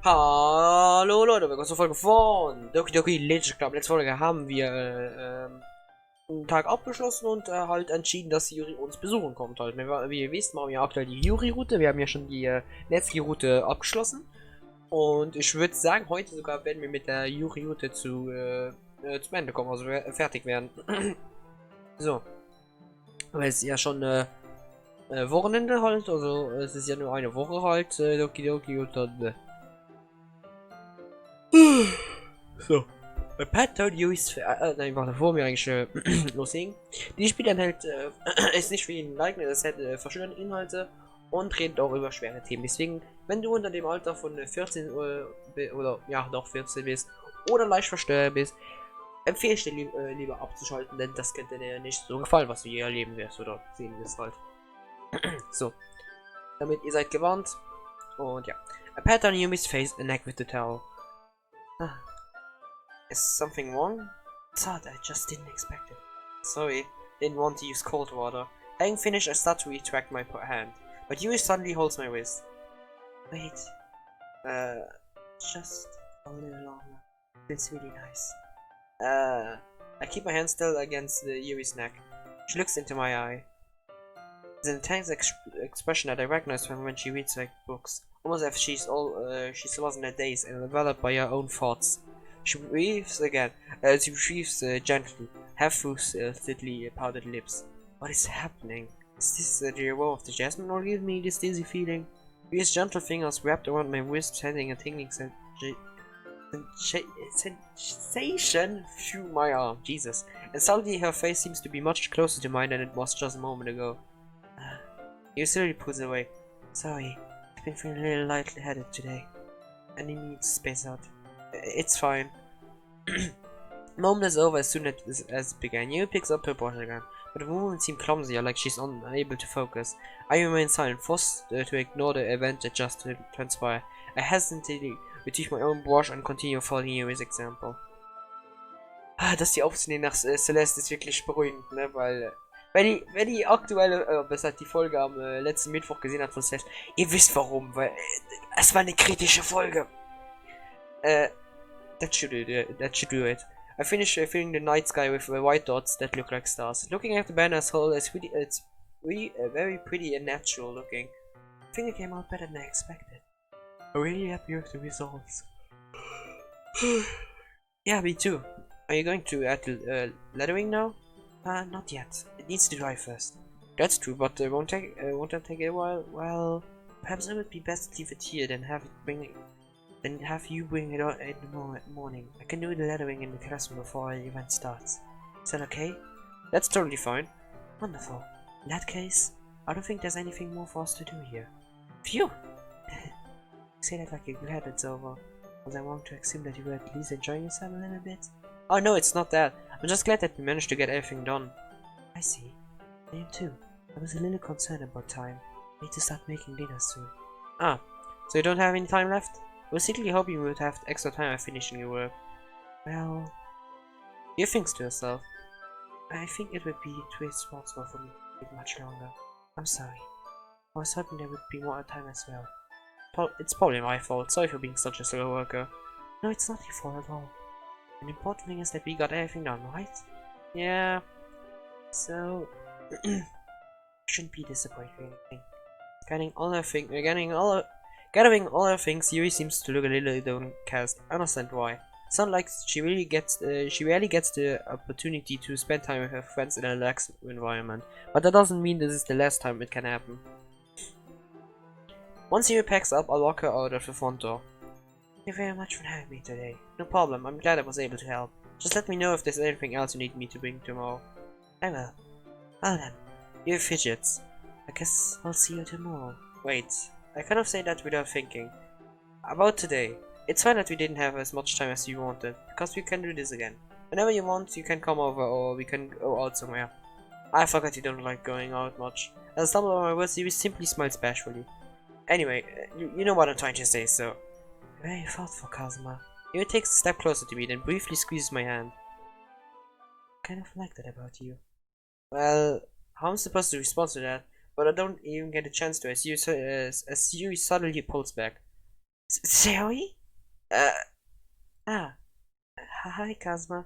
Hallo Leute, willkommen zur Folge von Doki Letzte Folge. Letzte Folge haben wir einen Tag abgeschlossen und halt entschieden, dass Yuri uns besuchen kommt. Halt. Wie ihr wisst, machen wir aktuell die Yuri-Route. Wir haben ja schon die letzte Route abgeschlossen. Und ich würde sagen, heute sogar werden wir mit der Yuri-Route zum Ende kommen, also fertig werden. So. Aber es ist ja schon Wochenende halt, also es ist ja nur eine Woche halt, Doki und dann. So. Pat told you nein, warte, vor mir eigentlich loslegen. Dieses Spiel enthält ist nicht für jeden Like, es hat verschiedene Inhalte und redet auch über schwere Themen. Deswegen, wenn du unter dem Alter von 14 oder ja, doch 14 bist oder leicht verstört bist, empfehle ich dir lieber abzuschalten, denn das könnte dir nicht so gefallen, was du je erleben wirst oder sehen wirst halt. So. Damit ihr seid gewarnt. Und ja. A pat on Yumi's face, a neck with the towel. Is something wrong? It's odd, I just didn't expect it. Sorry, didn't want to use cold water. Having finished, I start to retract my hand, but Yuri suddenly holds my wrist. Wait, just a little longer. It's really nice. I keep my hand still against Yuri's neck. She looks into my eye. It's an intense expression that I recognize from when she reads her books, almost as if she's lost in a daze and enveloped by her own thoughts. She breathes again. She breathes gently, half through slightly powdered lips. What is happening? Is this the aroma of the jasmine or give me this dizzy feeling? These gentle fingers wrapped around my wrist, sending a tingling sensation through my arm. Jesus. And suddenly her face seems to be much closer to mine than it was just a moment ago. He slowly pulls away. Sorry, I've been feeling a little light-headed today. And he needs to space out. It's fine. Moment is over as soon as it began. Yuri picks up her bottle again, but the movement seemed clumsier, like she's unable to focus. I remain silent, forced to ignore the event that just transpired. I hesitantly retrieve my own brush and continue following Yuri's example. Dass die aufzunehmen nach Celeste ist wirklich beruhigend, ne? Weil wer die aktuelle, besser die Folge am letzten Mittwoch gesehen hat von Celeste, ihr wisst warum, weil es war eine kritische Folge. That should do it. I finished filling the night sky with white dots that look like stars. Looking at the banner as whole, it's really very pretty and natural looking. I think it came out better than I expected. I'm really happy with the results. Yeah, me too. Are you going to add the lettering now? Not yet. It needs to dry first. That's true, but won't that take a while? Well, perhaps it would be best to leave it here than have you bring it out in the morning. I can do the lettering in the classroom before the event starts. Is that okay? That's totally fine. Wonderful. In that case, I don't think there's anything more for us to do here. Phew! Say that like you're glad it's over, because I want to assume that you were at least enjoying yourself a little bit. Oh no, it's not that. I'm just glad that we managed to get everything done. I see. I am too. I was a little concerned about time. I need to start making dinner soon. Ah, so you don't have any time left? I was secretly hoping you would have extra time after finishing your work. Well, you think to yourself. I think it would be too responsible for me to wait much longer. I'm sorry. I was hoping there would be more time as well. It's probably my fault. Sorry for being such a slow worker. No, it's not your fault at all. The important thing is that we got everything done, right? Yeah. So, shouldn't be disappointed or anything. Gathering all her things, Yuri seems to look a little downcast. I understand why. It's not like she rarely gets the opportunity to spend time with her friends in a relaxed environment. But that doesn't mean this is the last time it can happen. Once Yuri packs up, I'll walk her out of the front door. Thank you very much for having me today. No problem, I'm glad I was able to help. Just let me know if there's anything else you need me to bring tomorrow. I will. Well then, Yuri fidgets. I guess I'll see you tomorrow. Wait. I kind of say that without thinking. About today, it's fine that we didn't have as much time as you wanted, because we can do this again. Whenever you want, you can come over or we can go out somewhere. I forgot you don't like going out much. As I stumble over my words, you simply smiles bashfully. Anyway, you know what I'm trying to say, so... Very thoughtful, Kazuma. Yuri takes a step closer to me, then briefly squeezes my hand. I kind of like that about you. Well, how am I supposed to respond to that? But I don't even get a chance to as Yuri suddenly pulls back. Sayori? Ah. Hi, Kazuma.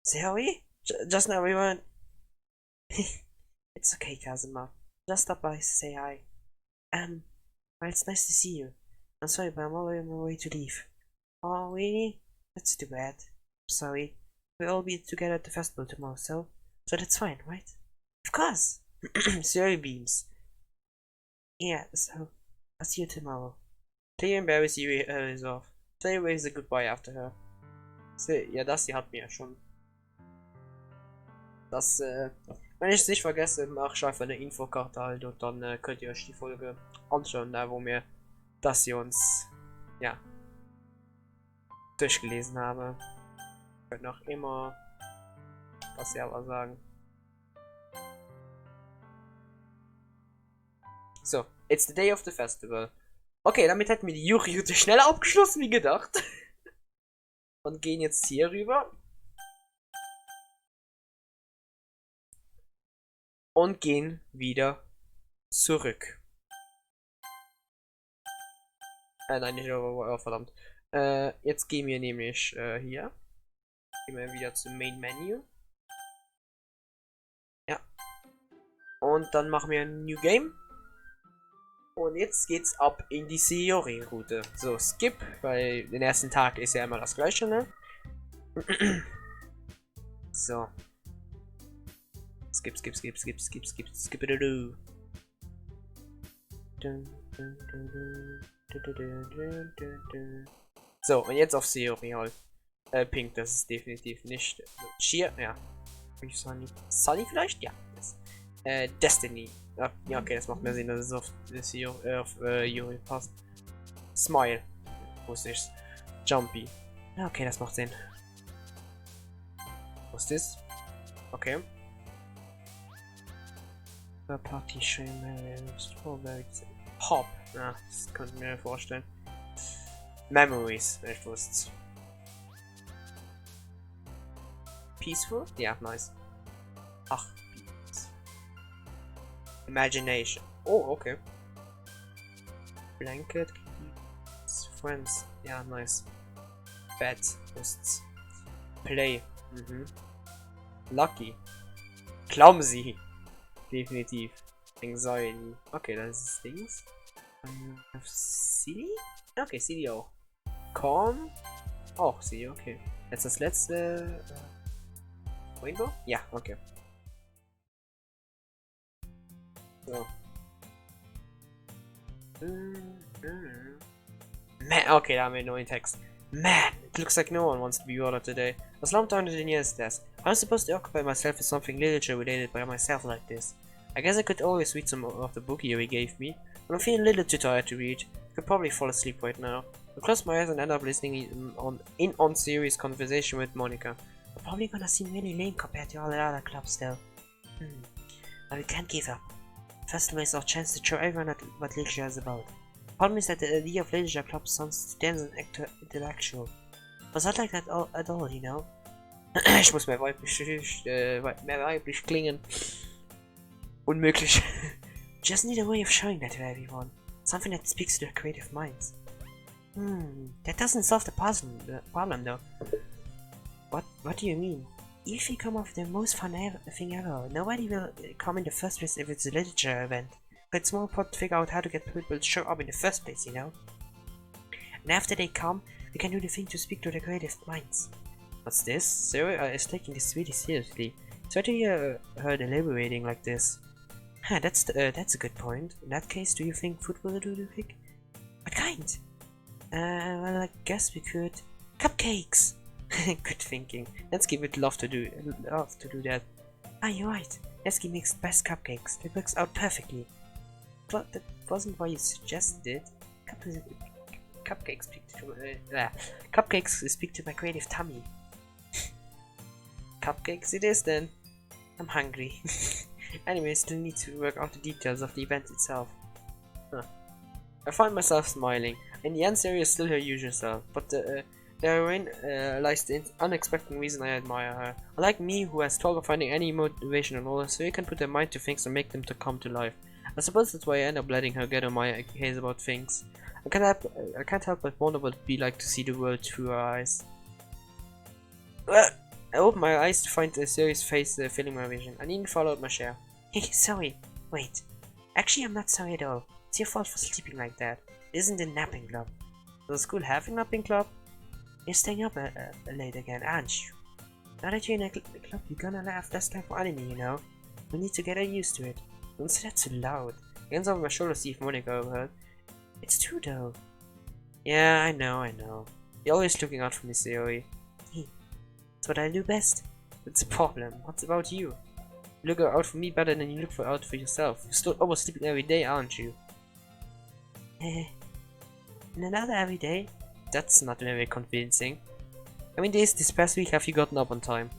Sayori? Just now we weren't... It's okay, Kazuma. Just stop by to say hi. Well, it's nice to see you. I'm sorry, but I'm already on my way to leave. Oh, really? That's too bad. I'm sorry. We'll all be together at the festival tomorrow, so that's fine, right? Of course! Sorry, beams. Yeah, so I'll see you tomorrow. Play embarrass Yuri is off. Play waves a goodbye after her. So, ja, das hier hat mir ja schon. Das, wenn ich es nicht vergesse, mache ich einfach eine Infokarte halt und dann könnt ihr euch die Folge anschauen, wo wir das hier uns, ja, durchgelesen haben. Könnt noch immer was ja aber sagen. So, it's the day of the festival. Okay, damit hätten wir die Yuri-Route schneller abgeschlossen wie gedacht. Und gehen jetzt hier rüber. Und gehen wieder zurück. Nein, nicht, oh, verdammt. Jetzt gehen wir nämlich hier. Gehen wir wieder zum Main Menu. Ja. Und dann machen wir ein New Game. Und jetzt geht's ab in die Sayori-Route. So, Skip, weil den ersten Tag ist ja immer das gleiche, ne? So. Skip. So, und jetzt auf Sayori halt. Pink, das ist definitiv nicht. Cheer, ja. Sunny vielleicht? Ja. Destiny. Ja, okay, das macht mehr Sinn, dass es auf Yuri passt. Smile. Wusste ich's. Jumpy. Ja, okay, das macht Sinn. Was ist das? Okay. Party Hop. Ja, das könnte ich mir vorstellen. Memories, ich wusste. Peaceful? Ja, nice. Ach. Imagination. Oh, okay. Blanket. Friends. Ja, nice. Bed. Wusst's. Play. Lucky. Clumsy. Definitiv. Anxiety. Okay, das ist Dings. Silly? Okay, Silly auch. Calm? Auch Silly, okay. Jetzt das letzte. Rainbow? Ja, okay. So. Man, okay, da haben wir einen neuen Text. Man, it looks like no one wants to be ordered today. I slumped down to the nearest desk. I'm supposed to occupy myself with something literature related by myself like this. I guess I could always read some of the book Yuri gave me, but I'm feeling a little too tired to read. I could probably fall asleep right now. I close my eyes and end up listening on Sayori's conversation with Monica. I'm probably gonna seem really lame compared to all the other clubs though. But we can't give up. Festival is our chance to show everyone what literature is about. The problem is that the idea of literature clubs sounds dense and intellectual. Was not like that at all, you know? Ich muss mehr weiblich klingen. Unmöglich. Just need a way of showing that to everyone. Something that speaks to their creative minds. That doesn't solve the problem though. What do you mean? If you come up with the most fun thing ever, nobody will come in the first place if it's a literature event. But it's more important to figure out how to get people to show up in the first place, you know? And after they come, we can do the thing to speak to their creative minds. What's this? Sayori is taking this really seriously. So why do you her deliberating like this? Huh, that's a good point. In that case, do you think food will do the trick? What kind? Well, I guess we could... Cupcakes! Good thinking. Let's would love to do that. Ah, you're right. Let's makes best cupcakes. It works out perfectly. But that wasn't why you suggested it. Cupcakes speak to my creative tummy. Cupcakes it is then. I'm hungry. Anyway, I still need to work out the details of the event itself. I find myself smiling. In the end, Sayori is still her usual self, but the heroine lies the unexpected reason I admire her. Unlike me, who has trouble finding any motivation at all, Sayori can put her mind to things and make them to come to life. I suppose that's why I end up letting her get on my case about things. I can't help but wonder what it'd be like to see the world through her eyes. I opened my eyes to find the serious face filling my vision. I needn't fall out my chair. Hey, sorry. Wait. Actually, I'm not sorry at all. It's your fault for sleeping like that. It isn't a napping club. Does the school have a napping club? You're staying up late again, aren't you? Now that you're in a club, you're gonna have less time for anime, you know? We need to get used to it. Don't say that too loud. Hands over my shoulder, see if Monica overheard. It's true though. Yeah, I know. You're always looking out for me, Sayori. That's what I do best. It's a problem. What's about you? You look out for me better than you look out for yourself. You're still almost sleeping every day, aren't you? And another every day? That's not very convincing. How many days this past week have you gotten up on time?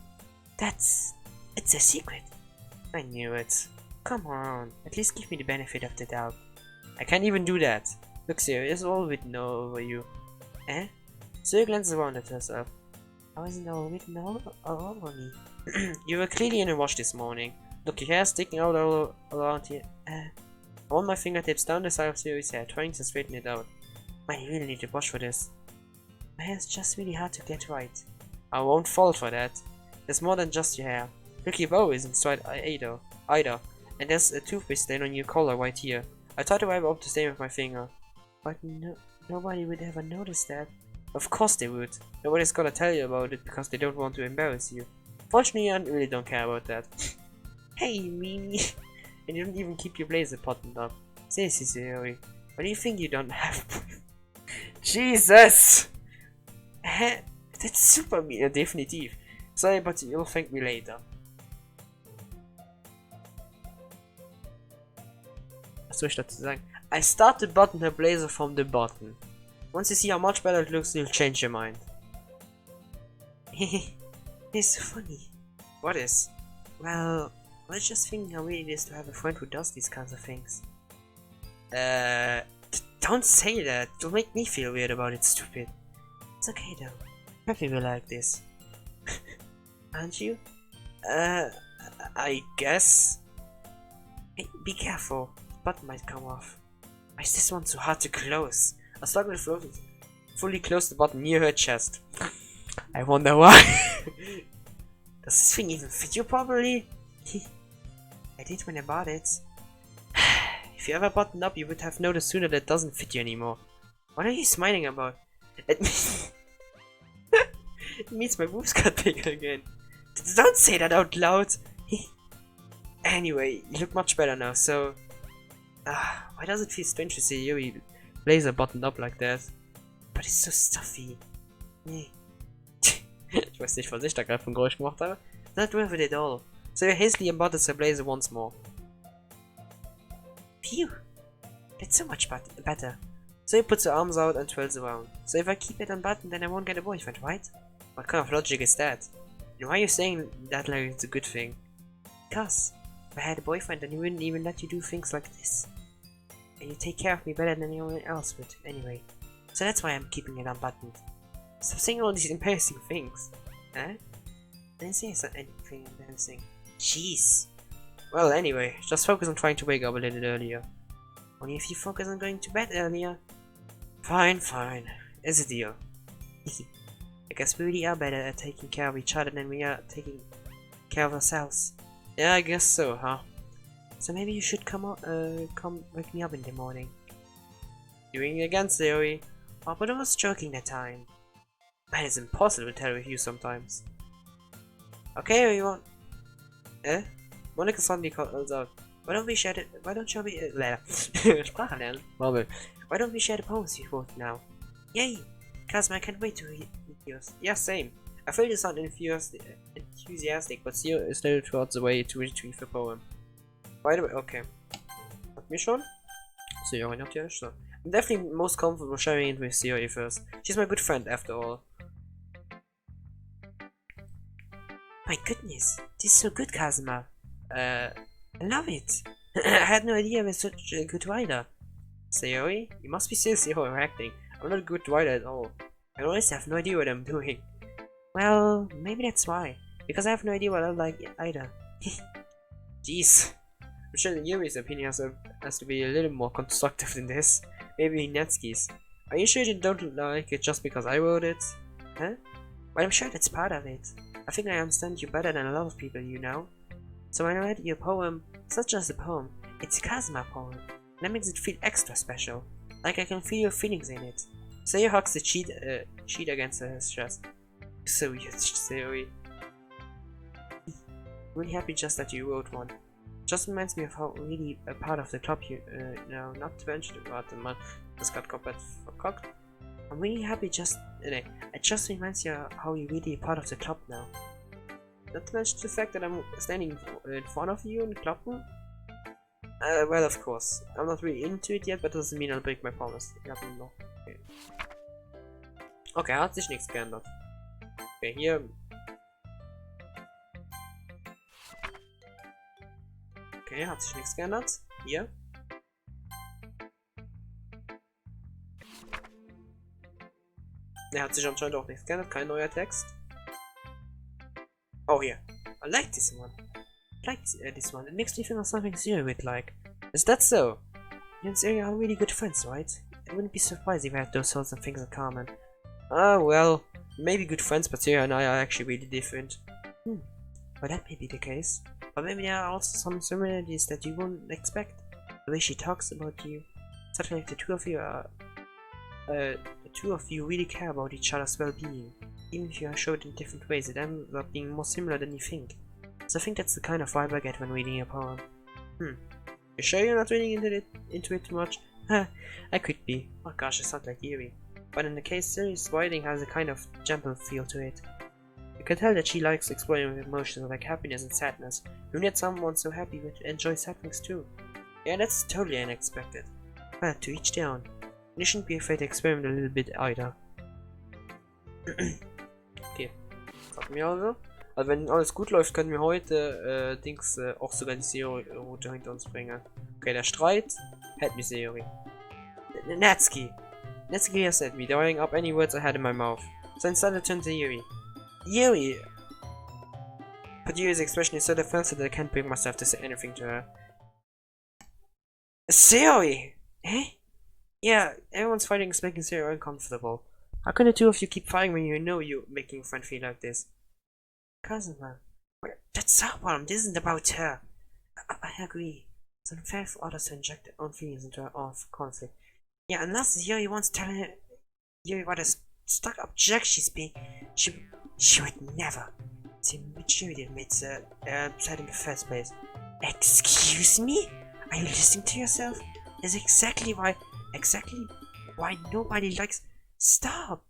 It's a secret. I knew it. Come on, at least give me the benefit of the doubt. I can't even do that. Look, Sayori, it's all written all over you. Eh? Sayori glances around at herself. How is it all written all over me? You were clearly in a wash this morning. Look, your hair's sticking out all around here. I want my fingertips down the side of Sayori's hair, trying to straighten it out. Man, you really need to wash for this. My hair's just really hard to get right. I won't fall for that. There's more than just your hair. Look, your bow isn't straight either. And there's a toothpaste stain on your collar right here. I tried to wipe up the stain with my finger. But nobody would ever notice that. Of course they would. Nobody's gonna tell you about it because they don't want to embarrass you. Fortunately, I really don't care about that. Hey, Mimi! And you don't even keep your blazer buttoned up. Seriously, Sayori. What do you think you don't have? Jesus! That's super mean, definitiv. Sorry, but you'll thank me later. Was soll ich dazu sagen? I start to button her blazer from the bottom. Once you see how much better it looks, you'll change your mind. It's funny. What is? Well, I was just thinking how weird it is to have a friend who does these kinds of things. Don't say that. You'll make me feel weird about it, stupid. It's okay though. Happy we like this. Aren't you? I guess. Hey, be careful. The button might come off. Why is this one so hard to close? I struggled to fully close the button near her chest. I wonder why. Does this thing even fit you properly? I did when I bought it. If you ever buttoned up, you would have noticed sooner that it doesn't fit you anymore. What are you smiling about? It means my boobs got bigger again. Don't say that out loud! Anyway, you look much better now, so... why does it feel strange to see Yuri blazer buttoned up like that? But it's so stuffy. Ich weiß nicht, was ich da gerade für ein Geräusch gemacht habe. Not worth it at all. So you hastily unbuttons her blazer once more. Phew! That's so much better. So he puts her arms out and twirls around. So if I keep it unbuttoned, then I won't get a boyfriend, right? What kind of logic is that? And why are you saying that like it's a good thing? Because if I had a boyfriend, then he wouldn't even let you do things like this. And you take care of me better than anyone else would, anyway. So that's why I'm keeping it unbuttoned. Stop saying all these embarrassing things. Huh? I didn't say anything embarrassing. Jeez. Well, anyway, just focus on trying to wake up a little earlier. Only if you focus on going to bed earlier. Fine. It's a deal. I guess we really are better at taking care of each other than we are taking care of ourselves. Yeah, I guess so, huh? So maybe you should come wake me up in the morning. Doing it again, Sayori. Oh, but I was joking that time. Man, it's impossible to tell with you sometimes. Okay, everyone. Monica suddenly calls out. Why don't we share the Sprache lernen. Marvel. Why don't we share the poems we wrote now? Yay! Cosmo, I can't wait to read yours. Yeah, same. I feel you sound enthusiastic, but Sayori is still towards the way to retrieve a poem. By the way, okay. Hat mich schon? Sayori not yet, so. I'm definitely most comfortable sharing it with Sayori first. She's my good friend after all. My goodness, this is so good, Kazuma. I love it. I had no idea I was such a good writer. Sayori? You must be seriously overacting. I'm not a good writer at all. I honestly have no idea what I'm doing. Well, maybe that's why. Because I have no idea what I like either. Jeez. I'm sure Yuri's opinion has to be a little more constructive than this. maybe Netsky's. Are you sure you don't like it just because I wrote it? Huh? Well, I'm sure that's part of it. I think I understand you better than a lot of people, you know. So when I read your poem, it's not just a poem, it's a Kazuma poem. That makes it feel extra special. Like I can feel your feelings in it. Sayori hugs the sheet against her chest. So weird, Sayori. Really happy just that you wrote one. Just reminds me of how really a part of the club you know, not to mention about the man just got cocked. I'm really happy just it just reminds you how you're really a part of the club now. Not to mention the fact that I'm standing in front of you and clapping. Well, of course. I'm not really into it yet, but doesn't mean I'll break my promise. Ja, noch. Okay, hat sich nichts geändert. Okay, hier. Okay, hat sich nichts geändert. Hier. Hat sich anscheinend auch nichts geändert. Kein neuer Text. Oh, here. I like this one. I like this one. It makes me think of something Sayori would like. Is that so? You and Sayori are really good friends, right? I wouldn't be surprised if we had those sorts of things in common. Oh, well, maybe good friends, but Sayori and I are actually really different. Well, that may be the case. But maybe there are also some similarities that you wouldn't expect. The way she talks about you. Something like the two of you really care about each other's well-being. Even if you are showed in different ways, it ends up being more similar than you think. So I think that's the kind of vibe I get when reading a poem. You sure you're not reading into it too much? I could be. Oh gosh, I sound like Yuri. But in the case, Sayori's writing has a kind of gentle feel to it. You can tell that she likes exploring emotions like happiness and sadness. You need someone so happy but enjoys sad things too. Yeah, that's totally unexpected. But to each their own. You shouldn't be afraid to experiment a little bit either. Okay, das hatten wir also. Also wenn alles gut läuft, können wir heute auch sogar die Sayori-Route hinter uns bringen. Okay, der Streit hält mich Sayori. Natsuki has at me, throwing up any words I had in my mouth. So instead I turned to Yuri. Yuri! But Yuri's expression is so defensive that I can't bring myself to say anything to her. Sayori! Eh? Yeah, everyone's fighting is making Sayori uncomfortable. How can the two of you keep fighting when you know you're making a friend feel like this? Kazuma. That's her problem, this isn't about her. I agree. It's unfair for others to inject their own feelings into her own conflict. Yeah, unless Yuri wants to tell her Yuri what a stuck up jerk she's being, she would never. It's immaturity that makes her upset in the first place. Excuse me? Are you listening to yourself? That's exactly why nobody likes. Stop!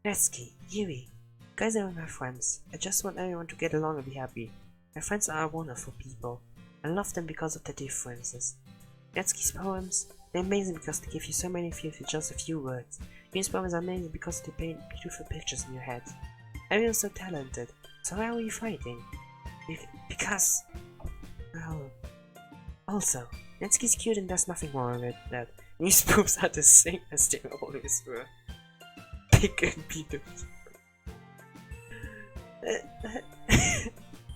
Natsuki, Yuri. You guys are my friends. I just want everyone to get along and be happy. My friends are wonderful people. I love them because of their differences. Natsuki's poems, they're amazing because they give you so many feelings with just a few words. Yuri's poems are amazing because they paint beautiful pictures in your head. Everyone's so talented. So why are you fighting? Because... well... Also, Natsuki's cute and there's nothing wrong with that. These boobs are the same as they always were. Big and beautiful.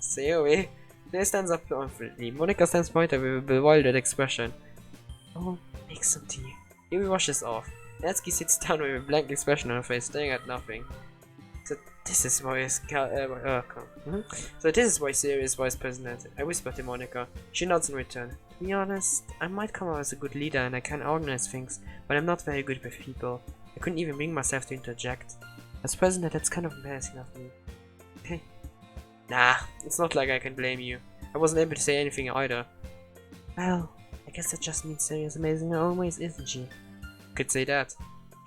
Sayori. There stands up confidently. Monica stands pointed with a bewildered expression. Oh, make some tea. Yuri washes off. Natsuki sits down with a blank expression on her face, staring at nothing. So this is why Sayori is vice president. I whisper to Monica. She nods in return. To be honest, I might come out as a good leader and I can organize things, but I'm not very good with people. I couldn't even bring myself to interject. As president, that's kind of embarrassing of me. Okay. Nah, it's not like I can blame you. I wasn't able to say anything either. Well, I guess that just means Sayori is amazing in her own ways, isn't she? Could say that.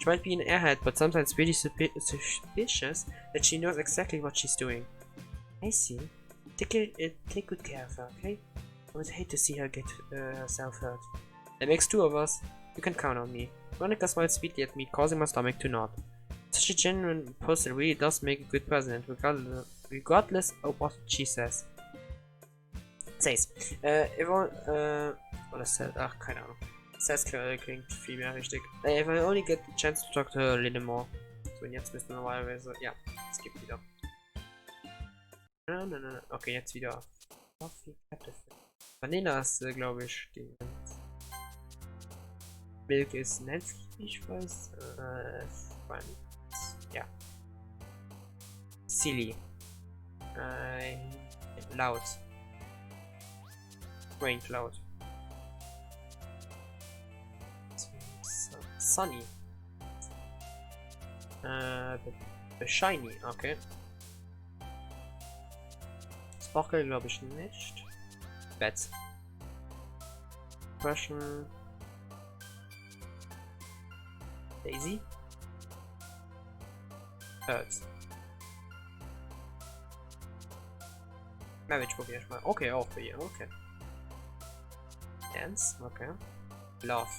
She might be an airhead, but sometimes really suspicious that she knows exactly what she's doing. I see. Take good care of her, okay? I would hate to see her get herself hurt. That makes two of us. You can count on me. Monica smiled sweetly at me, causing my stomach to knot. Such a genuine person really does make a good president, regardless of what she says. Says, oder says, ach, keine Ahnung. Says klingt viel mehr richtig. If I only get the chance to talk to her a little more. So, und jetzt müssen wir normalerweise, ja, es gibt wieder. No. Okay, jetzt wieder. Vanilla ist, glaube ich, die. Milk ist Nancy, ich weiß. Ja. Silly. Laut. Range laut. Sunny. Shiny, okay. Sparkle glaube ich nicht. Bad. Impression. Daisy. Hurts. Marriage probiere ich mal. Okay, auch für ihr, okay. Dance, okay. Love.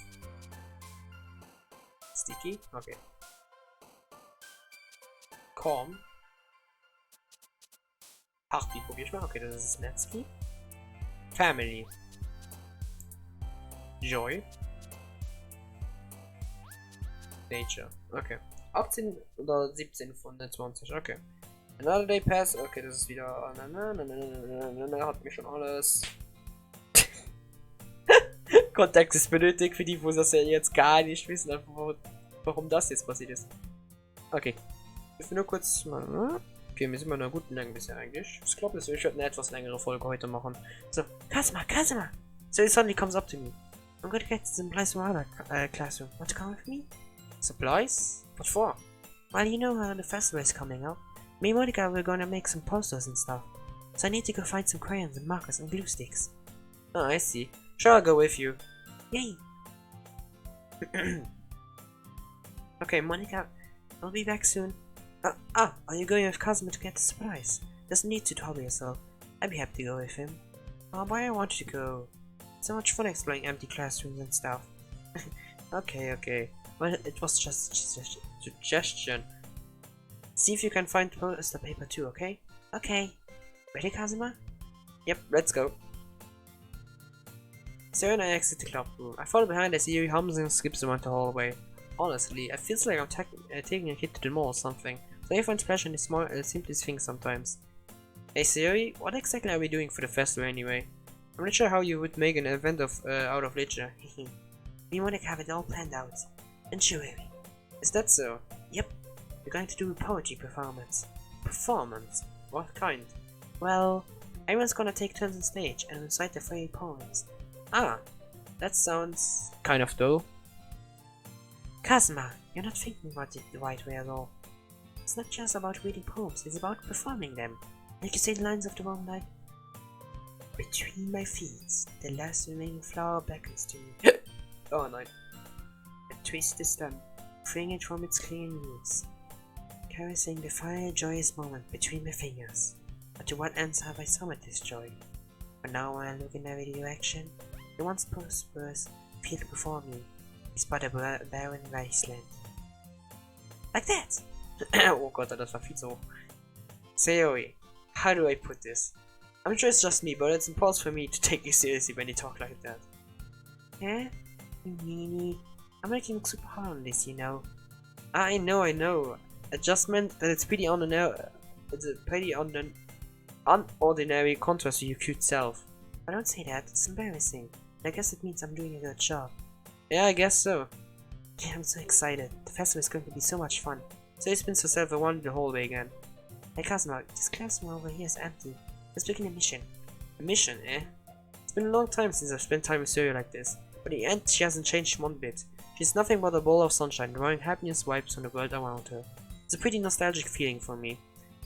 Sticky, okay. Calm. Heartbeat probiere ich mal, okay, das ist Netsky. Family. Joy. Nature, okay. 18 oder 17 von den 20, okay. Another Day Pass, okay, das ist wieder. Hat mir schon alles. Kontext ist benötigt für die, wo das ja jetzt gar nicht wissen, warum das jetzt passiert ist. Okay. Ich will nur kurz mal. Okay, wir sind mal in einer guten Länge bisher eigentlich. Ich glaube, ich werde eine etwas längere Folge heute machen. So, Kasma! So suddenly comes up to me. I'm gonna get some supplies from our classroom. Want to come with me? Supplies? What for? Well, you know the festival is coming up. Me and Monica we're gonna make some posters and stuff. So I need to go find some crayons and markers and glue sticks. Oh, I see. Sure, I'll go with you. Yay! Okay, Monica, I'll be back soon. Are you going with Cosmo to get the supplies? Doesn't need to trouble yourself. I'd be happy to go with him. Oh, why I want you to go. So much fun exploring empty classrooms and stuff. Okay. Well, it was just a suggestion. See if you can find poster paper too, okay? Okay. Ready, Kazuma? Yep, let's go. So when I exit the club room, I follow behind as Yuri hums and skips around the hallway. Honestly, it feels like I'm taking a kid to the mall or something. So I find pleasure in the small simplest things sometimes. Hey Sayori, what exactly are we doing for the festival anyway? I'm not sure how you would make an event out of literature. We want to have it all planned out. And Yuri. Is that so? Yep. We're going to do a poetry performance. Performance? What kind? Well, everyone's gonna take turns on stage and recite their favorite poems. Ah, that sounds kind of dull. Kazuma, you're not thinking about it the right way at all. It's not just about reading poems, it's about performing them. Like you say the lines of the poem like, between my feet, the last remaining flower beckons to me. Oh no. I twist the stem, freeing it from its clinging roots, caressing the fire joyous moment between my fingers. But to what ends have I summoned this joy? For now when I look in every direction, the once prosperous field before me is but a barren wasteland. Like that! Oh Gott, das war viel zu hoch. Sayori, how do I put this? I'm sure it's just me, but it's impossible for me to take you seriously when you talk like that. Eh? I'm working super hard on this, you know. I know. I just meant that it's pretty unordinary contrast to your cute self. I don't say that, it's embarrassing. I guess it means I'm doing a good job. Yeah, I guess so. Yeah, I'm so excited. The festival is going to be so much fun. So he spins herself around the hallway again. Hey Kazuma, this classroom over here is empty. Let's begin a mission. A mission, eh? It's been a long time since I've spent time with Sayori like this. But in the end, she hasn't changed one bit. She's nothing but a ball of sunshine, drawing happiness vibes from the world around her. It's a pretty nostalgic feeling for me.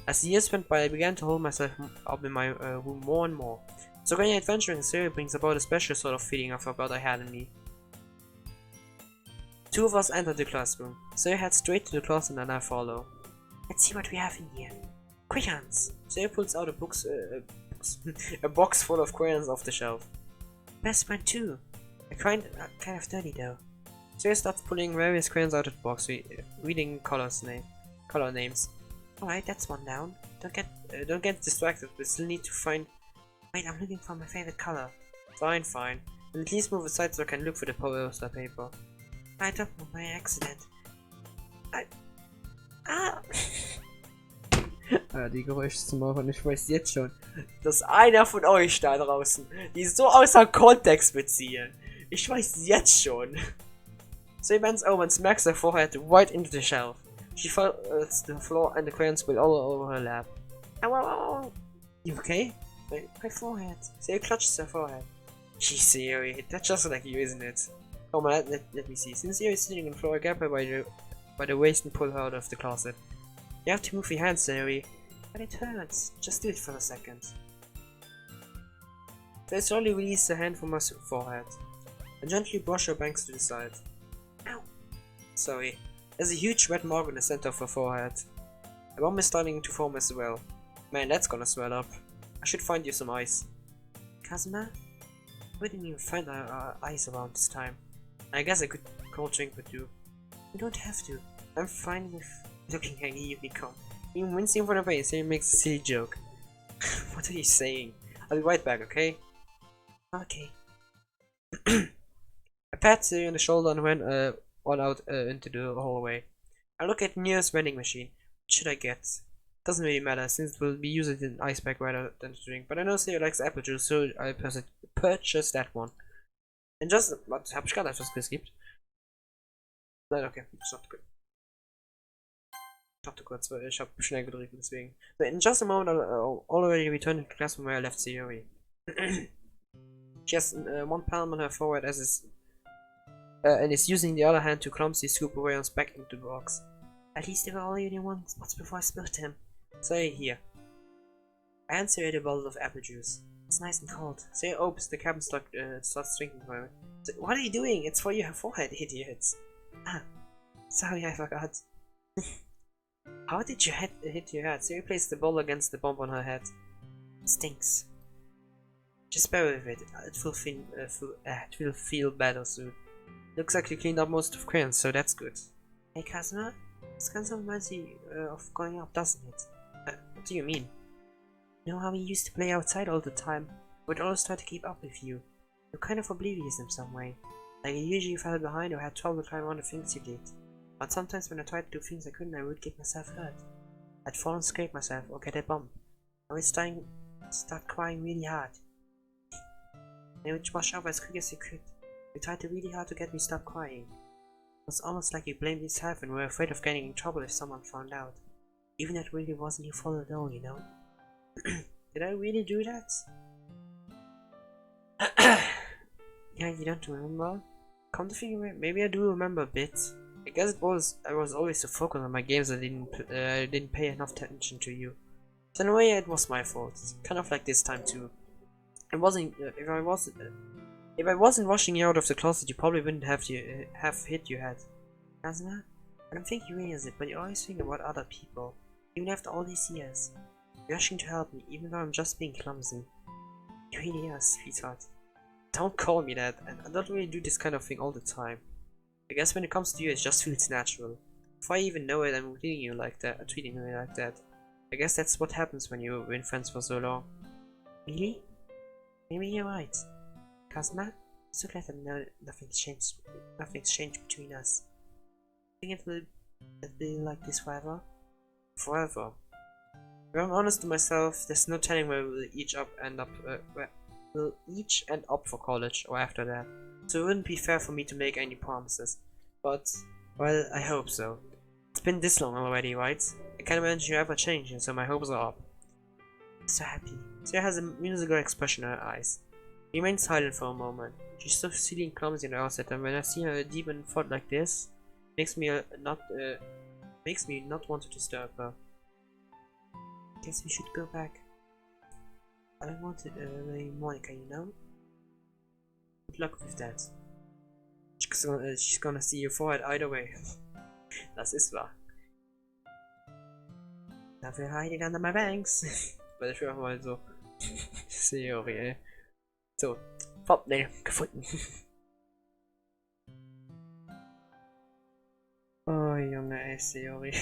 As the years went by, I began to hold myself up in my room more and more. So going adventuring in Sayori brings about a special sort of feeling of what I had in me. Two of us entered the classroom. Sayori heads straight to the class and then I follow. Let's see what we have in here. Crayons! Sayori pulls out a box full of crayons off the shelf. Best one too. Kind of dirty though. Sayori starts pulling various crayons out of the box, reading color names. Alright, that's one down. Don't get distracted, we still need to find... Wait, I'm looking for my favorite color. Fine. And at least move aside so I can look for the poster paper. I don't know, by accident. Die Geräusche zu machen, ich weiß jetzt schon, dass einer von euch da draußen die so außer Kontext beziehen. Ich weiß jetzt schon. So he bends over and smacks her forehead right into the shelf. She falls to the floor and the crayon spill all over her lap. Ow, ow, ow. You okay? My forehead. Sayori clutches her forehead. Jeez, Sayori, that's just like you, isn't it? Come on, let me see. Since Sayori is sitting on the floor, I grab her by the waist and pull her out of the closet. You have to move your hands, Sayori. But it hurts. Just do it for a second. They slowly release her hand from her forehead and gently brush her bangs to the side. Ow! Sorry. There's a huge red mark in the center of her forehead. A bump is starting to form as well. Man, that's gonna swell up. I should find you some ice. Kazuma? We didn't even find our ice around this time. I guess a good cold drink would do. You don't have to. I'm fine with looking at you become. Even wincing for the face, he makes a silly joke. What are you saying? I'll be right back, okay? Okay. I pat Sayori on the shoulder and went on out into the hallway. I look at the nearest vending machine. What should I get? Doesn't really matter since we'll be using an ice pack rather than a drink. But I know Sayori likes apple juice, so I purchase that one. And just was hab ich gerade etwas geskippt? Nein, okay, ist not good. Ich dachte kurz, weil ich hab schnell gedrückt, deswegen. So in just a moment, I'll already returned to the class from where I left Sayori. She has one palm on her forehead and is using the other hand to clumsily scoop away on back into the box. At least they were all eating one spots before I spilled them. Say here. I hand Sayori a bottle of apple juice. It's nice and cold. Sayori opens the cabin stock, starts drinking from it. So, what are you doing? It's for your forehead, idiots. Ah, sorry, I forgot. How did you hit your head? Sayori placed the bottle against the bump on her head. It stinks. Just bear with it. It will feel better soon. Looks like you cleaned up most of crayons, so that's good. Hey Kazuma, this kind of reminds you of growing up, doesn't it? What do you mean? You know how we used to play outside all the time? We'd always try to keep up with you. You're kind of oblivious in some way. Like you usually fell behind or had trouble climbing on the things you did. But sometimes when I tried to do things I couldn't, I would get myself hurt. I'd fall and scrape myself or get a bump. I would start crying really hard. They would rush up as quick as you could. You tried really hard to get me to stop crying. It was almost like you blamed yourself and were afraid of getting in trouble if someone found out. Even that really wasn't your fault at all, you know? Did I really do that? Yeah, you don't remember? Come to think of it, maybe I do remember a bit. I guess I was always so focused on my games I didn't pay enough attention to you. So in a way it was my fault. Kind of like this time too. If I wasn't rushing you out of the closet, you probably wouldn't have hit your head. Kazuma? I don't think you realize it, but you always think about other people. Even after all these years. You're rushing to help me, even though I'm just being clumsy. You really are, sweetheart. Don't call me that, and I don't really do this kind of thing all the time. I guess when it comes to you, it just feels natural. Before I even know it, I'm treating you like that. I guess that's what happens when you've been friends for so long. Really? Maybe you're right. Kazuma, I'm so glad I know nothing's changed between us. I think it will be like this forever? Forever. If I'm honest to myself, there's no telling where we'll each end up for college or after that. So it wouldn't be fair for me to make any promises. But, well, I hope so. It's been this long already, right? I can't imagine you ever changing, so my hopes are up. I'm so happy. Sayori has a musical expression in her eyes. She remains silent for a moment. She's so silly and clumsy in the outset, and when I see her deep in thought like this, makes me not want to disturb her. Guess we should go back. I don't want to Monica, you know? Good luck with that. She's gonna see your forehead either way. Das ist wahr. Dafür hide ich under my banks. Weil ich einfach mal so. Sayori, ey. So, Thumbnail gefunden. Oh Junge, ey, Sayori.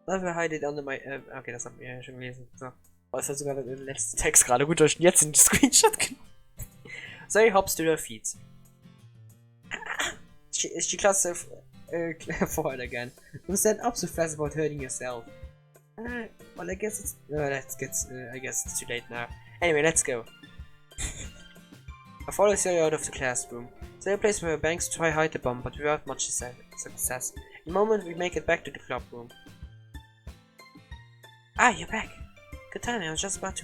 Dafür hide it under my. Okay, das haben wir ja schon gelesen. So. Oh, das hat sogar der letzte Text gerade gut durch jetzt in den Screenshot genommen. Sayori hops to her feet. She clutches her forehead again. Don't stand up so fast about hurting yourself. Well, I guess it's. I guess it's too late now. Anyway, let's go. I follow Sayori out of the classroom. So we place our banks to try hide the bomb, but without much success. In a moment, we make it back to the club room. Ah, you're back. Good time. I was just about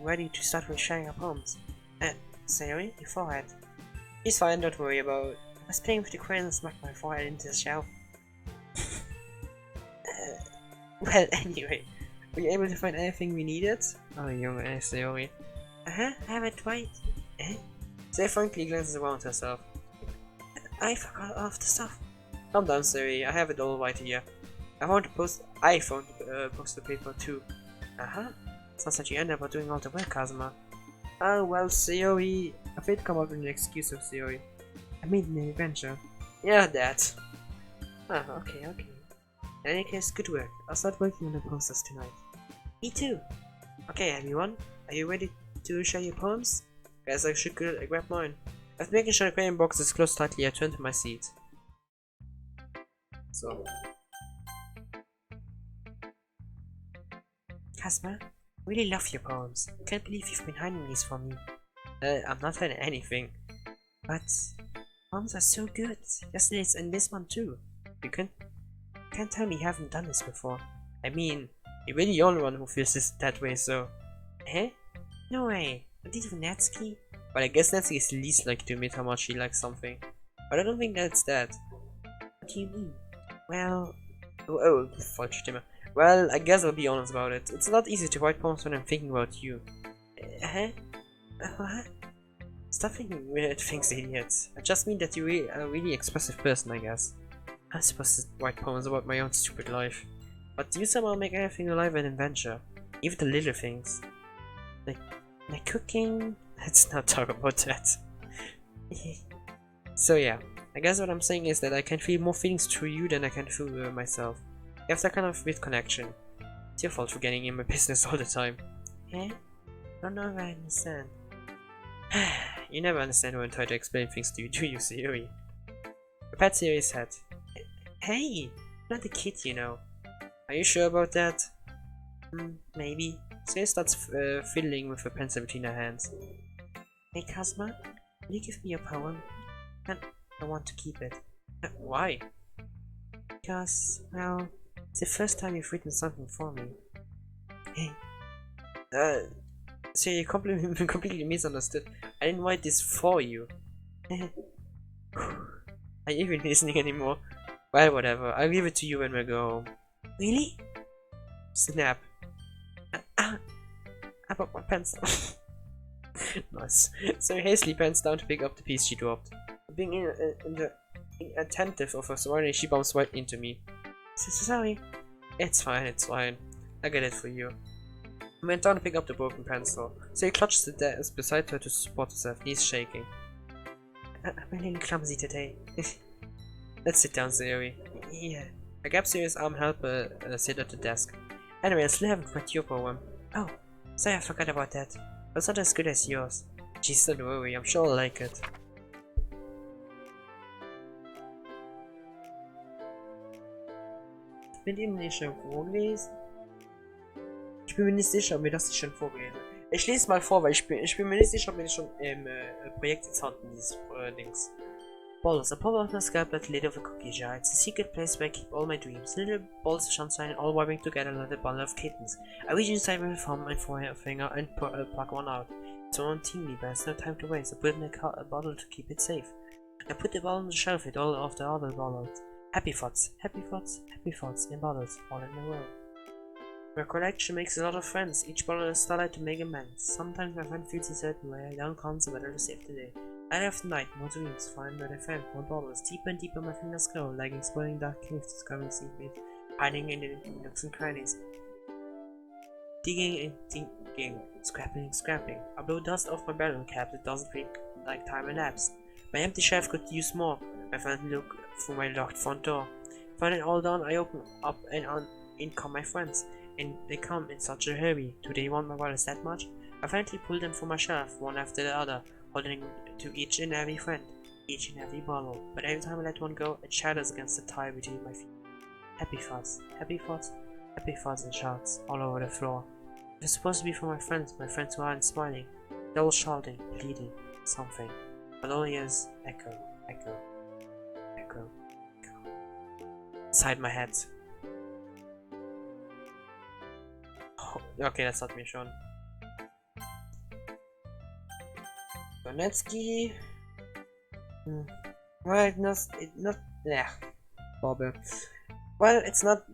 ready to start with sharing our poems. Sayori, your forehead. He's fine. Don't worry about it. I was playing with the crayon and smacked my forehead into the shelf. Well, anyway, were you able to find anything we needed? Oh, young Sayori. I have it right. Say frankly glances around herself. I forgot all of the stuff. Calm down, Sayori. I have it all right here. I found the poster paper too. Sounds like you end up doing all the work, Kazuma. Oh well, Sayori. I failed to come up with an excuse of Sayori. I made an adventure. Yeah, that. Okay. In any case, good work. I'll start working on the posters tonight. Me too. Okay, everyone. Are you ready to share your poems? Guess I should grab mine. After making sure the crayon box is closed tightly, I turned to my seat. So. Kazuma, I really love your poems. I can't believe you've been hiding these from me. I'm not hiding anything. But poems are so good. Yesterday's and this one too. You can't tell me you haven't done this before. I mean, you're really the only one who feels that way, so... No way. I did with Natsuki? But I guess Natsuki is the least likely to admit how much she likes something. But I don't think that's that. What do you mean? Well... falsche Stimme. Well, I guess I'll be honest about it. It's not easy to write poems when I'm thinking about you. What? Stop thinking weird things, idiots. I just mean that you're a really expressive person, I guess. I'm supposed to write poems about my own stupid life. But you somehow make everything alive an adventure. Even the little things. Like cooking? Let's not talk about that. So yeah, I guess what I'm saying is that I can feel more feelings through you than I can through myself. You have that kind of weird connection. It's your fault for getting in my business all the time. I don't know if I understand. You never understand when I try to explain things to you, do you, Sayori? The pet Sayori's head. Hey! I'm not a kid, you know. Are you sure about that? Maybe. Sayori starts fiddling with a pencil between her hands. Hey Kazuma, will you give me your poem? I want to keep it. Why? Because, well, it's the first time you've written something for me. Hey. So you completely misunderstood. I didn't write this for you. Are you even listening anymore? Well, whatever. I'll give it to you when we go home. Really? Snap. I broke my pencil. Nice. So hastily bends down to pick up the piece she dropped. Being attentive of her surroundings, she bumps right into me. Sorry. It's fine. I'll get it for you. I went down to pick up the broken pencil, so he clutched the desk beside her to support herself, knees shaking. I'm a little clumsy today. Let's sit down, Sayori. Yeah. I grabbed Sayori's arm, help her sit at the desk. Anyway, I still haven't read your poem. Oh, sorry, I forgot about that. But it's not as good as yours. Jeez, don't worry, I'm sure I'll like it. Bin eben nicht schon vorgelesen? Ich bin mir nicht sicher, ob mir das nicht schon vorgelesen. Ich lese mal vor, weil ich bin mir nicht sicher, ob wir das schon im Projekt jetzt hatten, dieses Dings. Balls. A pop-up on a sky but lid of a cookie jar. It's a secret place where I keep all my dreams. Little balls of sunshine all vibing together like a bundle of kittens. I reach inside with a thumb and forefinger and pluck one out. It's one teeny, but there's no time to waste. I put it in a bottle to keep it safe. I put the bottle on the shelf with all of the other bottles. Happy thoughts, in bottles, all in a row. My collection makes a lot of friends. Each bottle is starlight to make amends. Sometimes my friend feels a certain way. I don't count whether to save the day. Light after night, more dreams, find where they found more bottles. Deeper and deeper my fingers go, like exploring dark caves, discovering secrets, hiding in the nooks and crannies. Digging and digging, scrapping. I blow dust off my balloon cap. It doesn't feel like time elapsed. My empty shelf could use more. I finally look through my locked front door. Finding it all done, I open up and in come my friends. And they come in such a hurry. Do they want my bottles that much? I finally pull them from my shelf, one after the other, holding to each and every friend, each and every bottle. But every time I let one go, it shatters against the tile between my feet. Happy thoughts, and shouts all over the floor. They're supposed to be for my friends who aren't smiling. They're all shouting, pleading. something. Melodious echo, echo, echo, echo. Inside my head. Oh, okay, that's not me, Sean. Donetsky. Well, yeah. Bobber. Well, it's not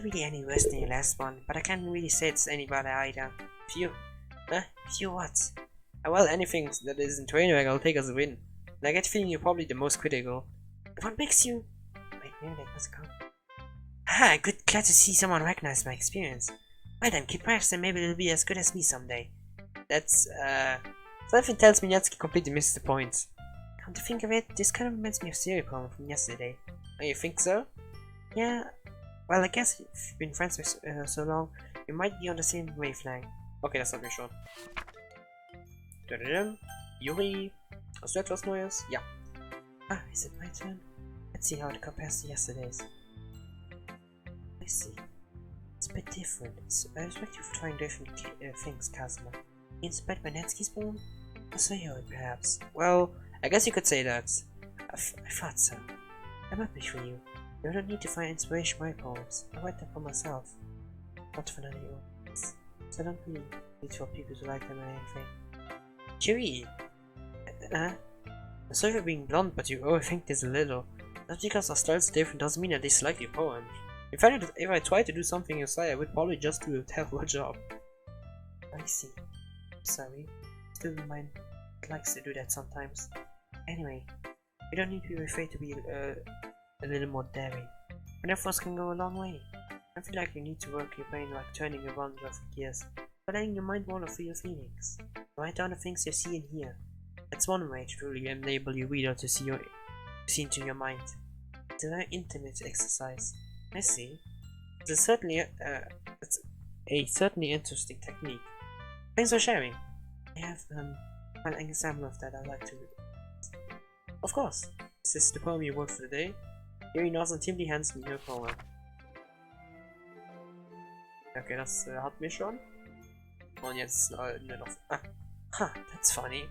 really any worse than your last one, but I can't really say it's any better either. Phew. Phew what? Well, anything that isn't trainwreck I'll take as a win. And I get the feeling you're probably the most critical. What makes you... Wait, maybe that must go. Ah, glad to see someone recognize my experience. Well then, keep practicing, maybe it'll be as good as me someday. That's, something tells me Yatsky completely missed the point. Come to think of it, this kind of reminds me of Sayori poem from yesterday. Oh, you think so? Yeah, well I guess if you've been friends with so long, you might be on the same wavelength. Okay, that's not me, Sean. Yuri, hast du etwas Neues? Ja. Ah, is it my turn? Let's see how it compares to yesterday's. I see. It's a bit different. I respect you for trying different things, Kazuma. Inspired by Natsuki's poem? Or Sayori, perhaps? Well, I guess you could say that. I thought so. I'm happy for you. You don't need to find inspiration in my poems. I write them for myself. Not for none of your ones. So I don't really need for people to like them or anything. Yuri! I'm sorry for being blunt, but you overthink this a little. Just because our styles are different doesn't mean I dislike your poem. In fact, if I tried to do something in style, I would probably just do a terrible job. I see. Sorry. Still in mind, it likes to do that sometimes. Anyway, you don't need to be afraid to be a little more daring. Metaphors can go a long way. I feel like you need to work your brain like turning a bunch of gears, but letting your mind wander through your feelings. Write down the things you see and hear. That's one way to truly enable your reader to see into your mind. It's a very intimate exercise. I see. It's certainly a certainly interesting technique. Thanks for sharing. I have an example of that I'd like to read. Of course. Is this the poem you wrote for the day? Yuri nods and timidly hands me her poem. Okay, das hat mir schon. Und jetzt nur noch. That's funny.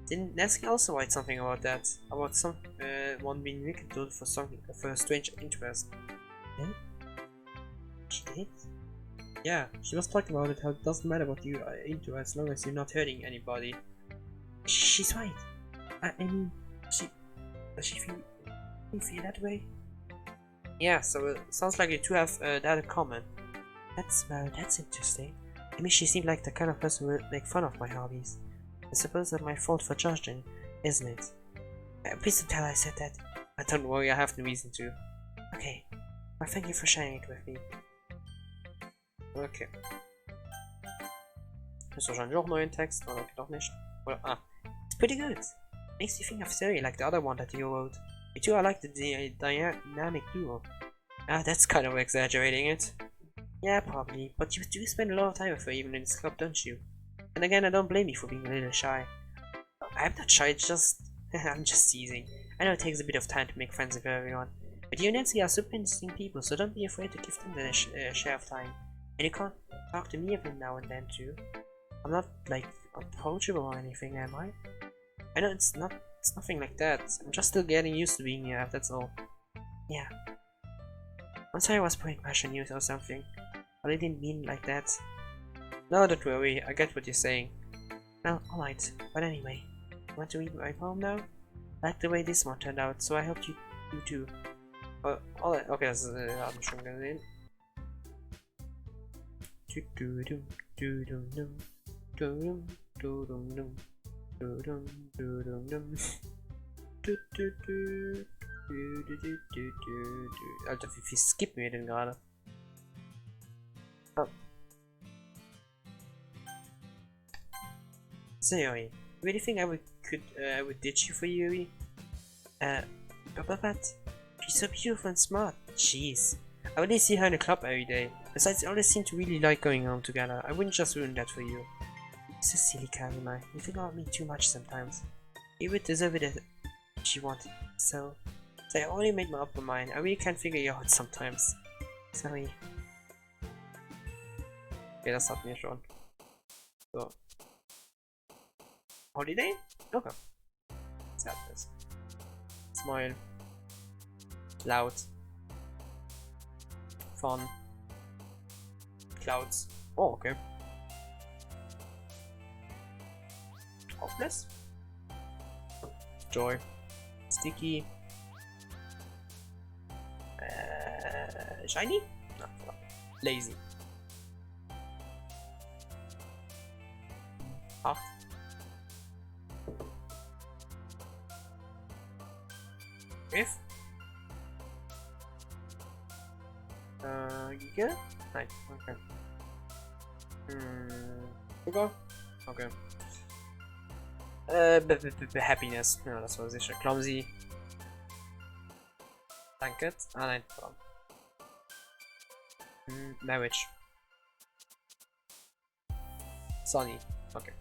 Didn't Natsuki also write something about that? About one being ridiculed for a strange interest? Yeah? She did? Yeah, she was talking about it, how it doesn't matter what you are into as long as you're not hurting anybody. She's right. I mean, does she feel that way? Yeah, so it sounds like you two have that in common. That's interesting. I mean, she seemed like the kind of person who would make fun of my hobbies. I suppose that's my fault for judging, isn't it? Please don't tell her I said that. Don't worry, I have no reason to. Okay. Well, thank you for sharing it with me. Okay. Ist wahrscheinlich auch neuen Text, oder doch nicht? Oder, it's pretty good. Makes you think of Sayori like the other one that you wrote. You two are like the dynamic duo. That's kind of exaggerating it. Yeah, probably, but you do spend a lot of time with her even in this club, don't you? And again, I don't blame you for being a little shy. I'm not shy, it's just... I'm just teasing. I know it takes a bit of time to make friends with everyone, but you and Nancy are super interesting people, so don't be afraid to give them the share of time. And you can't talk to me every now and then too. I'm not, like, approachable or anything, am I? I know it's nothing like that. I'm just still getting used to being here, that's all. Yeah. I'm sorry I was putting pressure on you or something. But I didn't mean like that. No, don't worry, I get what you're saying. Well, alright, but anyway, you want to read my poem now? I like the way this one turned out, so I hope you too. Alright, okay, das haben wir schon gesehen. Alter, wie viel skippen wir denn gerade? Sayori, you really think I would ditch you for Yuri? But she's so beautiful and smart. Jeez, I only see her in the club every day. Besides, they always seem to really like going home together. I wouldn't just ruin that for you. So silly, Kazuma. You think about me too much sometimes. You would deserve it if she wanted. So I already made my up mind. I really can't figure you out sometimes. Sorry. Okay, das hatten wir schon. So. Holiday? Okay. Sadness. Smile. Loud. Fun. Clouds. Oh, okay. Hopeless. Joy. Sticky. Shiny? No, lazy. Acht. If. Giga? Nein, okay. Sugar? Okay. Happiness. Ja, das war sicher. Clumsy. Danke. Ah, nein, verdammt. Marriage. Sunny. Okay.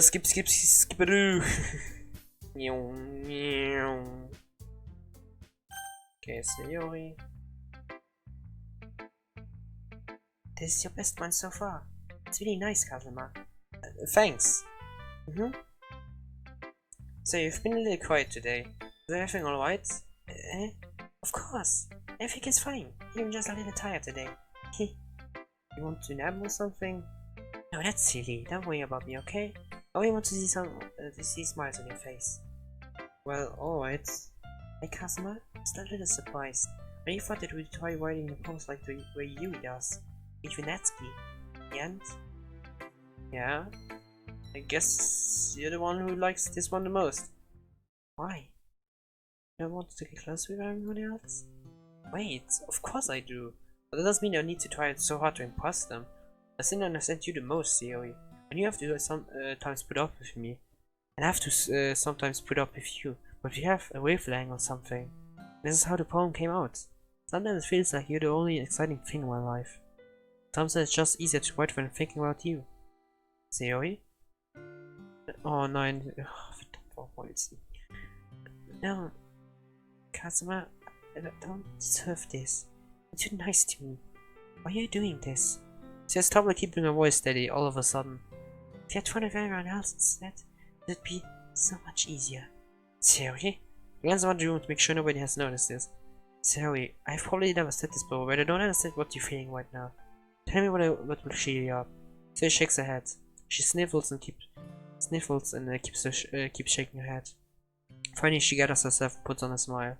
Skip. Okay, Sayori. This is your best one so far. It's really nice, Kazuma. Thanks. So you've been a little quiet today. Is everything alright? Of course. Everything is fine. Even just a little tired today. You want to nap or something? No, that's silly. Don't worry about me, okay? I only want to see smiles on your face. Well, alright. Hey Kazuma, I'm still a little surprised. I really thought that we'd try writing a post like the way Yuri does. With Natsuki. And? Yeah? I guess you're the one who likes this one the most. Why? You don't want to get close with everyone else? Wait, of course I do. But that doesn't mean I need to try so hard to impress them. I still understand you the most, Sayori. And you have to sometimes put up with me. And I have to sometimes put up with you. But we have a wavelength or something. This is how the poem came out. Sometimes it feels like you're the only exciting thing in my life. Sometimes it's just easier to write when I'm thinking about you. Sayori? Oh nein. No. Kazuma, I don't deserve this. You're too nice to me. Why are you doing this? She has trouble keeping her voice steady all of a sudden. If you had fun with everyone else instead, it would be so much easier. Sayori? I glance around the room to make sure nobody has noticed this. Sayori, I've probably never said this before, but I don't understand what you're feeling right now. Tell me what will cheer you up. Sayori shakes her head. She sniffles and keeps shaking her head. Finally, she gathers herself and puts on a smile.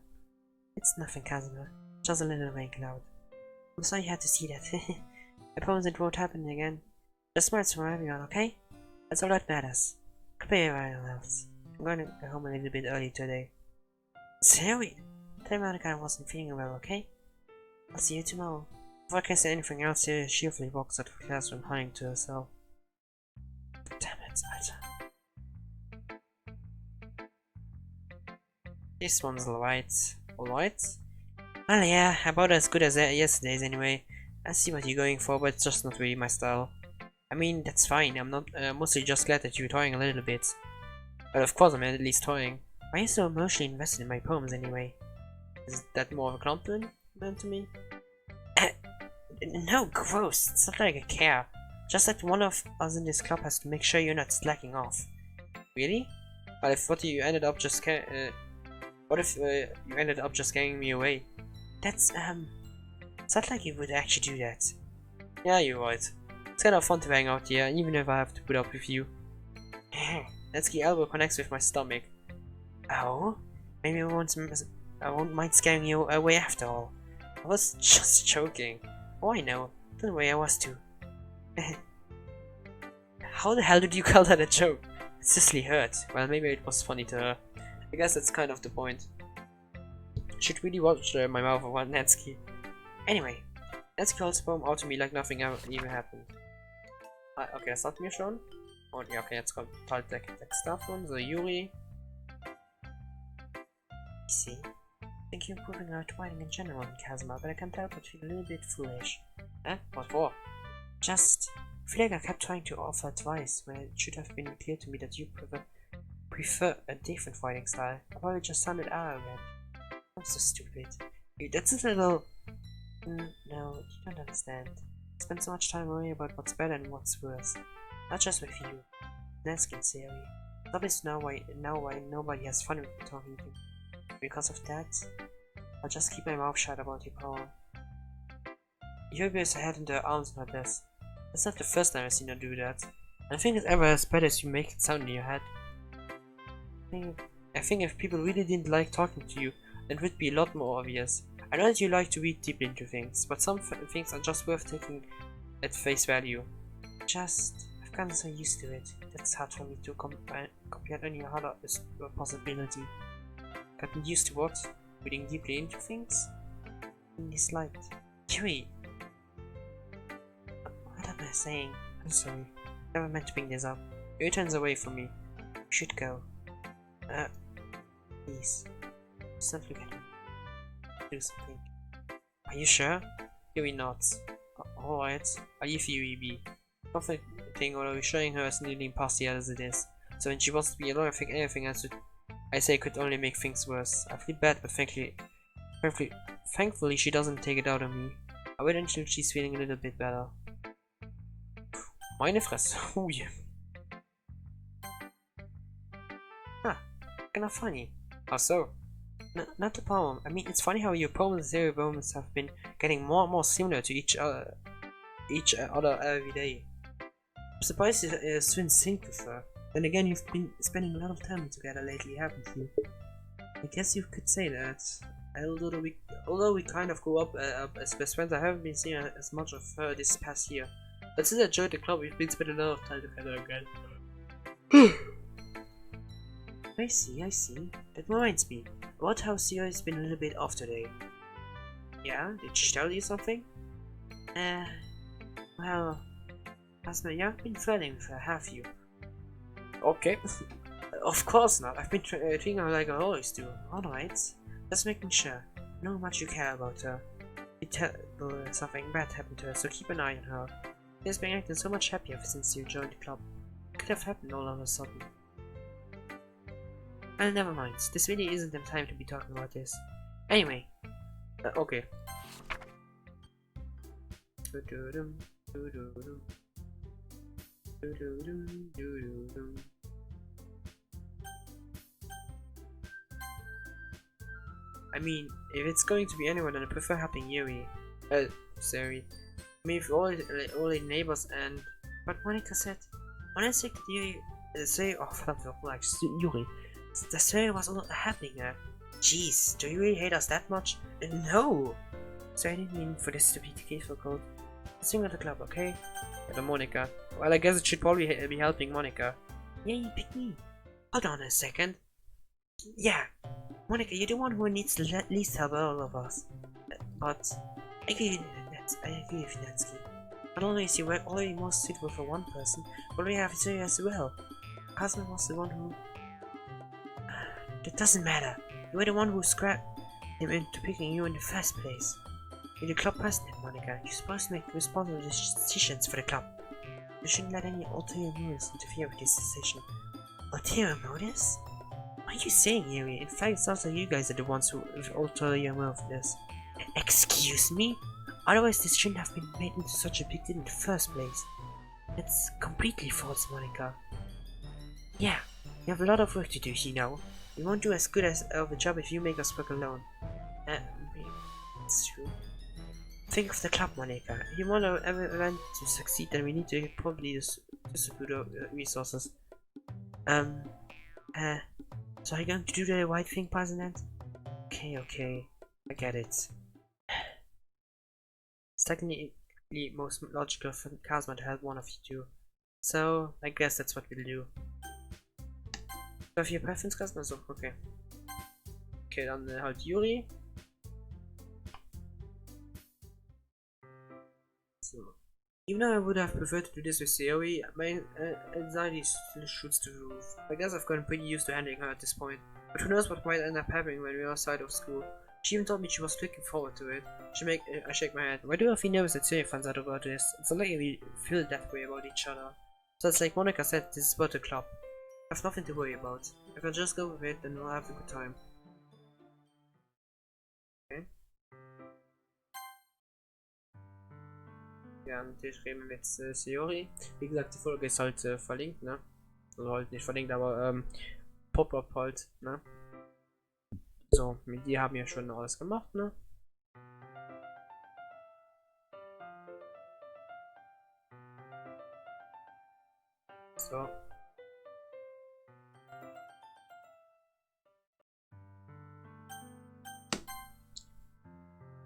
It's nothing, Kazuma. Just a little rain cloud. I'm sorry you had to see that. I promise it won't happen again. Just smiles from everyone, okay? That's all that matters. Goodbye, everyone else. I'm going to go home a little bit early today. Sayori! Tell Monica I wasn't feeling well, okay? I'll see you tomorrow. Before I can say anything else, she cheerfully walks out of the classroom, humming to herself. Damn it, Alter. This one's alright. Alright? Well, yeah, about as good as yesterday's anyway. I see what you're going for, but it's just not really my style. I mean, that's fine. I'm not mostly just glad that you're toying a little bit. But of course I'm at least toying. Why are you so emotionally invested in my poems anyway? Is that more of a compliment to me? No, gross. It's not like I care. Just that one of us in this club has to make sure you're not slacking off. Really? But what if you ended up just scaring me away? That's it's not like you would actually do that. Yeah, you're right. It's kind of fun to hang out here, even if I have to put up with you. Natsuki's elbow connects with my stomach. Oh? Maybe I won't mind scaring you away after all. I was just joking. Oh, I know. The way I was too. How the hell did you call that a joke? It seriously hurt. Well, maybe it was funny to her. I guess that's kind of the point. Should really watch my mouth about Natsuki. Anyway, Natsuki holds the poem out to me like nothing even happened. Okay, das hatten wir schon. Und ja, okay, jetzt kommt halt der Text davon. So, Yuri. You see, I think you're improving our writing in general in Kazuma, but I can't help but feel a little bit foolish. Huh? What for? Just, I feel like I kept trying to offer advice when it should have been clear to me that you prefer a different writing style. I probably just sounded arrogant. I'm so stupid. That's a little... No, you don't understand. I spend so much time worrying about what's better and what's worse. Not just with you. Natsuki and Sayori. Stop is now why nobody has fun with me talking to me. Because of that, I'll just keep my mouth shut about your power. Yuri bears her head into her arms on her desk. That's not the first time I've seen her do that. I think it's ever as bad as you make it sound in your head. I think if people really didn't like talking to you, it would be a lot more obvious. I know that you like to read deeply into things, but some things are just worth taking at face value. I've gotten so used to it. That's hard for me to compare any other possibility. Gotten used to what? Reading deeply into things? Being disliked. Yuri! What am I saying? I'm sorry. Never meant to bring this up. Yuri turns away from me. You should go. Please. Just don't look at me. Do something. Are you sure? Yuri nods. Alright. I'll leave Yuri be. Comforting, although showing her as kneeling past the others it is. So when she wants to be alone, I think anything I say could only make things worse. I feel bad, but thankfully she doesn't take it out on me. I wait until she's feeling a little bit better. Meine Fresse. Oh yeah. Kinda funny. How so? Not the poem. I mean, it's funny how your poems and theory poems have been getting more and more similar to each other every day. I'm surprised you're so in sync with her. Then again, you've been spending a lot of time together lately, haven't you? I guess you could say that. Although we kind of grew up as best friends, I haven't been seeing as much of her this past year. But since I joined the club, we've been spending a lot of time together again. I see. That reminds me. About how Sayori's been a little bit off today. Yeah? Did she tell you something? Well... you haven't been flirting with her, have you? Okay. Of course not. I've been treating her like I always do. Alright. Just making sure. I know how much you care about her. Something bad happened to her, so keep an eye on her. She's been acting so much happier since you joined the club. It could have happened all of a sudden. Well, never mind. This really isn't the time to be talking about this. Anyway. Okay. I mean, if it's going to be anyone, then I prefer helping Yuri. Sorry. I mean, if all the neighbors and... But Monica said... When I said Yuri... Yuri. The story was all happening there. Jeez, do you really hate us that much? No! So I didn't mean for this to be the case for code. Sing at the club, okay? But Monica. Well, I guess it should probably be helping Monica. Yeah, you picked me. Hold on a second. Yeah, Monica, you're the one who needs the least help out of all of us. But I agree with Natsuki. Not only is your work already more suitable for one person, but we have Sayori as well. Kazuma was the one who... It doesn't matter. You were the one who scrapped him into picking you in the first place. You're the club president, Monica. You're supposed to make responsible decisions for the club. You shouldn't let any ulterior motives interfere with this decision. Ulterior motives? What are you saying, Yuri? In fact, it sounds like you guys are the ones who ulterior motives. Excuse me? Otherwise, this shouldn't have been made into such a big deal in the first place. That's completely false, Monica. Yeah, you have a lot of work to do, you know. We won't do as good of a job if you make us work alone. It's true. Think of the club, Monica. If you want our event to succeed, then we need to probably distribute our resources. So are you going to do the right thing, President? Okay, I get it. It's technically most logical for Kazuma to help one of you two. So, I guess that's what we'll do. So, have you a preference, Kazuma? So, okay. Okay, dann halt Yuri. So. Even though I would have preferred to do this with Sayori, my anxiety still shoots through the roof. I guess I've gotten pretty used to handling her at this point. But who knows what might end up happening when we're outside of school. She even told me she was looking forward to it. I shake my head. Why do I feel nervous that Sayori finds out about this? It's not like we feel that way about each other. So it's like Monica said, this is about the club. I have nothing to worry about. If I just go with it, then we'll have a good time. Okay. gerne Schreiben mit Sayori. Wie gesagt, die Folge ist halt verlinkt, ne? Also halt nicht verlinkt, aber Pop-up halt, ne? So, mit die haben ja schon alles gemacht, ne? So.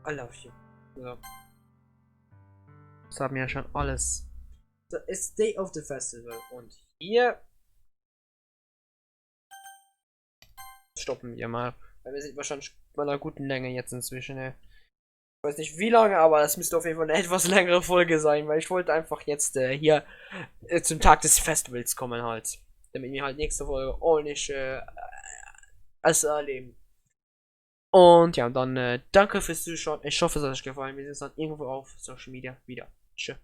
I love you. So. Das haben ja schon alles. So, it's Day of the Festival. Und hier stoppen wir mal. Weil wir sind wahrscheinlich bei einer guten Länge jetzt inzwischen. Ich weiß nicht wie lange, aber das müsste auf jeden Fall eine etwas längere Folge sein, weil ich wollte einfach jetzt hier zum Tag des Festivals kommen halt. Damit wir halt nächste Folge ordentlich alles erleben. Und ja, dann danke fürs Zuschauen. Ich hoffe, es hat euch gefallen. Wir sehen uns dann irgendwo auf Social Media wieder. Tschüss.